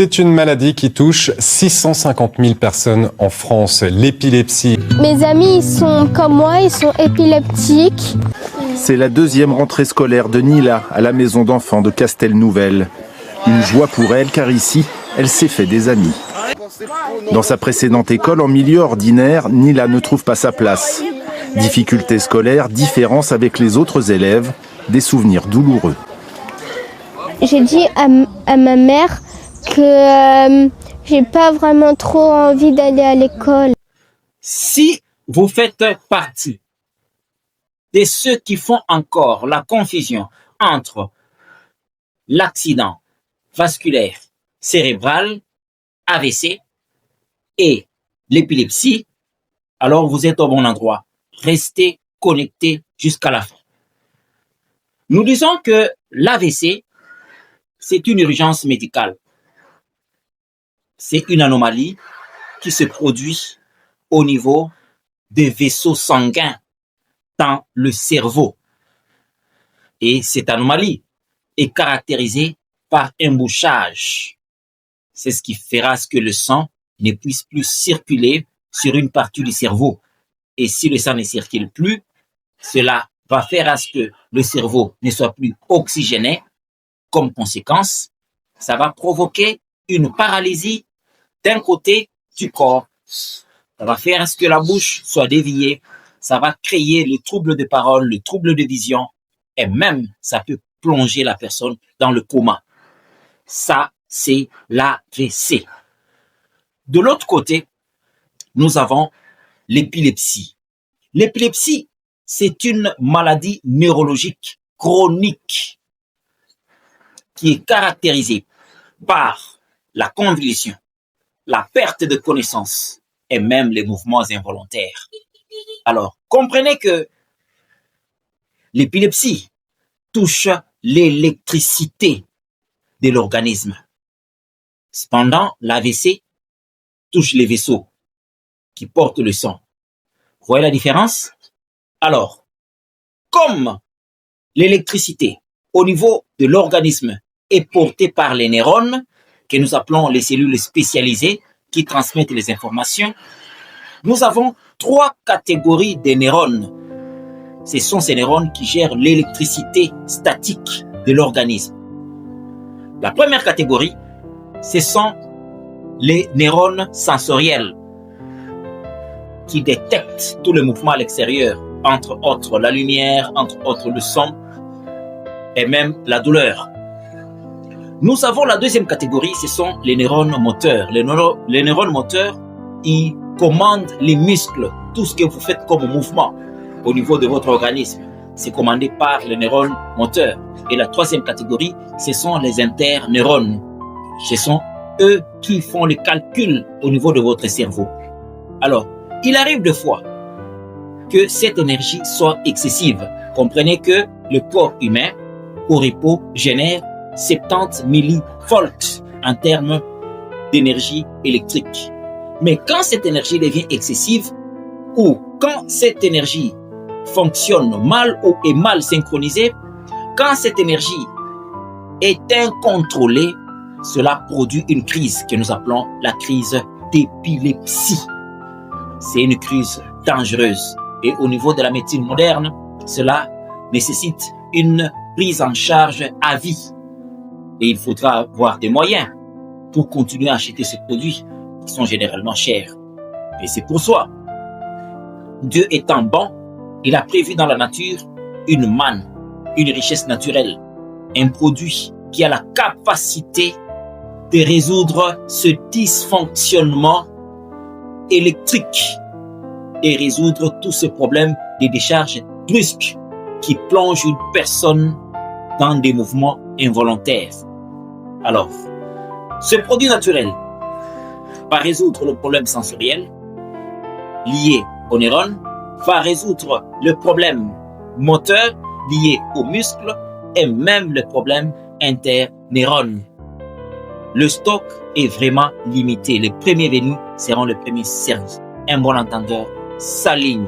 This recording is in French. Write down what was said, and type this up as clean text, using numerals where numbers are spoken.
C'est une maladie qui touche 650 000 personnes en France, l'épilepsie. Mes amis, ils sont comme moi, ils sont épileptiques. C'est la deuxième rentrée scolaire de Nila à la maison d'enfants de Castelnouvelle. Une joie pour elle car ici, elle s'est fait des amis. Dans sa précédente école, en milieu ordinaire, Nila ne trouve pas sa place. Difficultés scolaires, différences avec les autres élèves, des souvenirs douloureux. J'ai dit à ma mère que j'ai pas vraiment trop envie d'aller à l'école. Si vous faites partie de ceux qui font encore la confusion entre l'accident vasculaire cérébral, AVC, et l'épilepsie, alors vous êtes au bon endroit. Restez connectés jusqu'à la fin. Nous disons que l'AVC, c'est une urgence médicale. C'est une anomalie qui se produit au niveau des vaisseaux sanguins dans le cerveau. Et cette anomalie est caractérisée par un bouchage. C'est ce qui fera que le sang ne puisse plus circuler sur une partie du cerveau. Et si le sang ne circule plus, cela va faire à ce que le cerveau ne soit plus oxygéné. Comme conséquence, ça va provoquer une paralysie d'un côté du corps. Ça va faire à ce que la bouche soit déviée. Ça va créer le trouble de parole, le trouble de vision. Et même, ça peut plonger la personne dans le coma. Ça, c'est l'AVC. De l'autre côté, nous avons l'épilepsie. L'épilepsie, c'est une maladie neurologique chronique qui est caractérisée par la convulsion, la perte de connaissance et même les mouvements involontaires. Alors, comprenez que l'épilepsie touche l'électricité de l'organisme. Cependant, l'AVC touche les vaisseaux qui portent le sang. Vous voyez la différence? Alors, comme l'électricité au niveau de l'organisme est portée par les neurones, que nous appelons les cellules spécialisées qui transmettent les informations, nous avons 3 catégories de neurones. Ce sont ces neurones qui gèrent l'électricité statique de l'organisme. La première catégorie, ce sont les neurones sensoriels qui détectent tout le mouvement à l'extérieur, entre autres la lumière, entre autres le son et même la douleur. Nous avons la deuxième catégorie, ce sont les neurones moteurs. Les neurones moteurs, ils commandent les muscles, tout ce que vous faites comme mouvement au niveau de votre organisme, c'est commandé par les neurones moteurs. Et la troisième catégorie, ce sont les interneurones. Ce sont eux qui font les calculs au niveau de votre cerveau. Alors, il arrive des fois que cette énergie soit excessive. Comprenez que le corps humain, au repos, génère 70 millivolts en termes d'énergie électrique. Mais quand cette énergie devient excessive ou quand cette énergie fonctionne mal ou est mal synchronisée, quand cette énergie est incontrôlée, cela produit une crise que nous appelons la crise d'épilepsie. C'est une crise dangereuse. Et au niveau de la médecine moderne, cela nécessite une prise en charge à vie. Et il faudra avoir des moyens pour continuer à acheter ces produits qui sont généralement chers. Et c'est pour soi. Dieu étant bon, il a prévu dans la nature une manne, une richesse naturelle, un produit qui a la capacité de résoudre ce dysfonctionnement électrique et résoudre tous ces problèmes de décharge brusque qui plongent une personne dans des mouvements involontaires. Alors, ce produit naturel va résoudre le problème sensoriel lié aux neurones, va résoudre le problème moteur lié aux muscles et même le problème interneurones. Le stock est vraiment limité. Les premiers venus seront les premiers servis. Un bon entendeur s'aligne